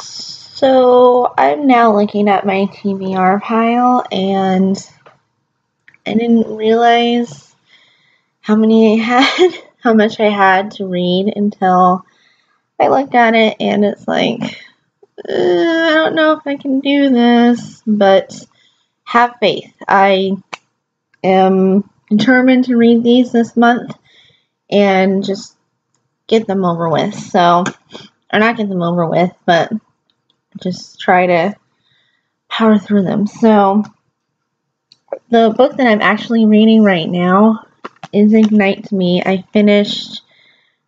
So I'm now looking at my TBR pile, and I didn't realize how many I had, how much I had to read until I looked at it, and it's like, I don't know if I can do this, but have faith. I am determined to read these this month and just get them over with. So, or not get them over with, but just try to power through them. So, the book that I'm actually reading right now is Ignite Me. I finished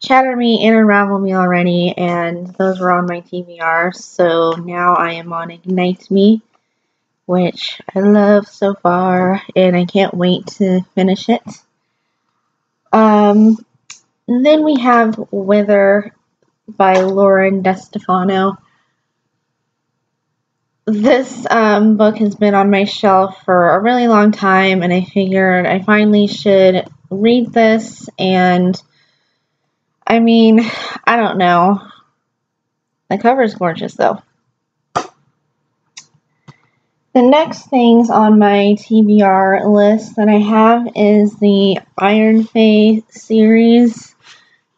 Shatter Me and Unravel Me already, and those were on my TBR. So now I am on Ignite Me, which I love so far, and I can't wait to finish it. Then we have Wither by Lauren DeStefano. This book has been on my shelf for a really long time, and I figured I finally should read this. And I mean, I don't know. The cover is gorgeous, though. The next things on my TBR list that I have is the Iron Fae series.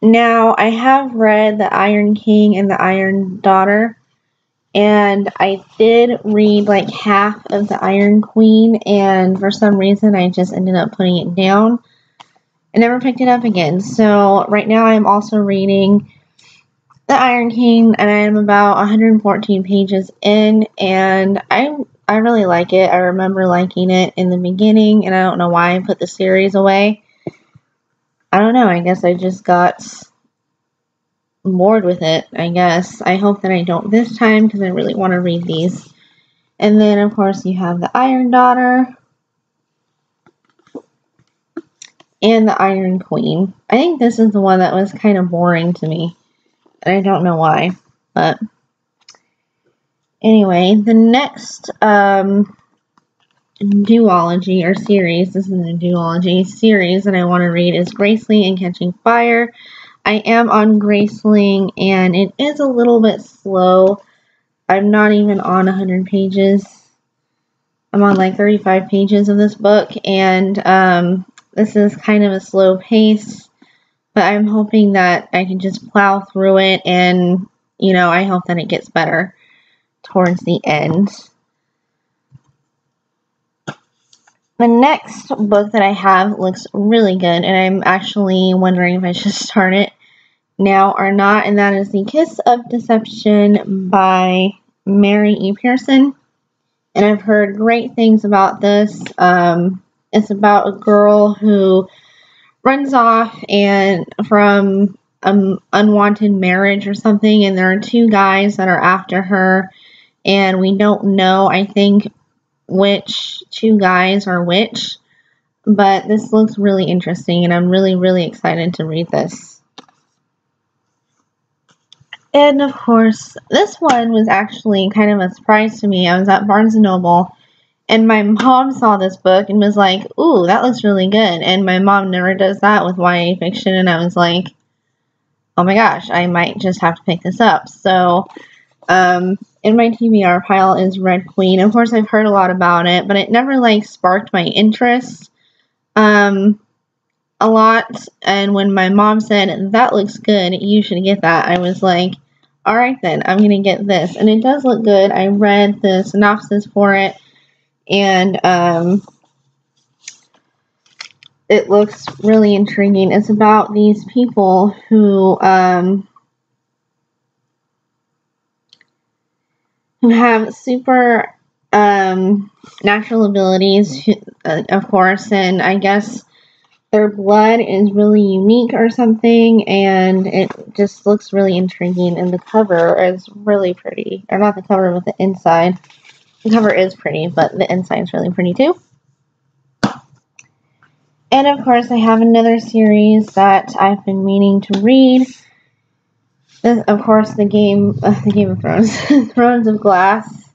Now, I have read The Iron King and The Iron Daughter, and I did read like half of The Iron Queen, and for some reason I just ended up putting it down. I never picked it up again. So right now I'm also reading The Iron King, and I am about 114 pages in, and I really like it. I remember liking it in the beginning, and I don't know why I put the series away. I don't know. I guess I just got bored with it, I guess. I hope that I don't this time, because I really want to read these. And then, of course, you have The Iron Daughter and The Iron Queen. I think this is the one that was kind of boring to me, and I don't know why, but anyway, the next duology or series, this is a duology series that I want to read, is Graceling and Catching Fire. I am on Graceling, and it is a little bit slow. I'm not even on 100 pages. I'm on like 35 pages of this book, and this is kind of a slow pace, but I'm hoping that I can just plow through it, and, you know, I hope that it gets better towards the end. The next book that I have looks really good, and I'm actually wondering if I should start it now or not, and that is The Kiss of Deception by Mary E. Pearson. And I've heard great things about this. It's about a girl who runs off and from an unwanted marriage or something, and there are two guys that are after her, and we don't know, I think, which two guys are which, but this looks really interesting, and I'm really, really excited to read this. And of course, this one was actually kind of a surprise to me. I was at Barnes & Noble, and my mom saw this book and was like, ooh, that looks really good. And my mom never does that with YA fiction, and I was like, oh my gosh, I might just have to pick this up. So, in my TBR pile is Red Queen. Of course, I've heard a lot about it, but it never, like, sparked my interest a lot. And when my mom said, that looks good, you should get that, I was like, alright then, I'm going to get this. And it does look good. I read the synopsis for it, and it looks really intriguing. It's about these people who have super natural abilities, of course, and I guess their blood is really unique or something, and it just looks really intriguing, and the cover is really pretty. Or not the cover, but the inside. The cover is pretty, but the inside is really pretty too. And of course, I have another series that I've been meaning to read. This, of course, the Game of Thrones, Thrones of Glass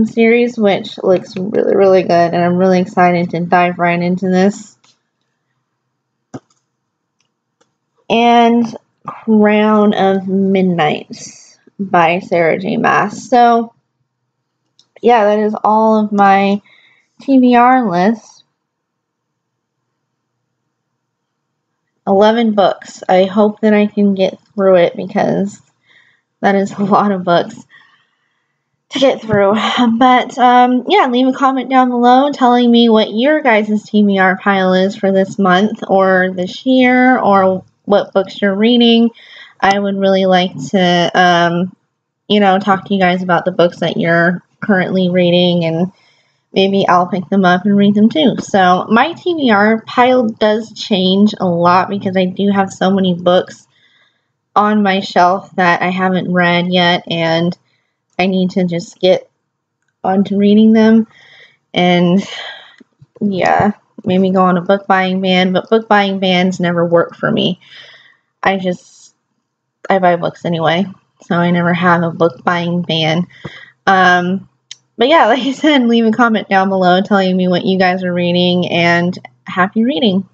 series, which looks really, really good, and I'm really excited to dive right into this. And Crown of Midnight. by Sarah J. Maas. So, yeah, that is all of my TBR list. 11 books. I hope that I can get through it because that is a lot of books to get through. But yeah, leave a comment down below telling me what your guys' TBR pile is for this month or this year, or what books you're reading. I would really like to talk to you guys about the books that you're currently reading, and maybe I'll pick them up and read them too. So my TBR pile does change a lot because I do have so many books on my shelf that I haven't read yet, and I need to just get onto reading them. And yeah, maybe go on a book buying ban, but book buying bans never work for me. I buy books anyway, so I never have a book buying ban. But yeah, like I said, leave a comment down below telling me what you guys are reading, and happy reading.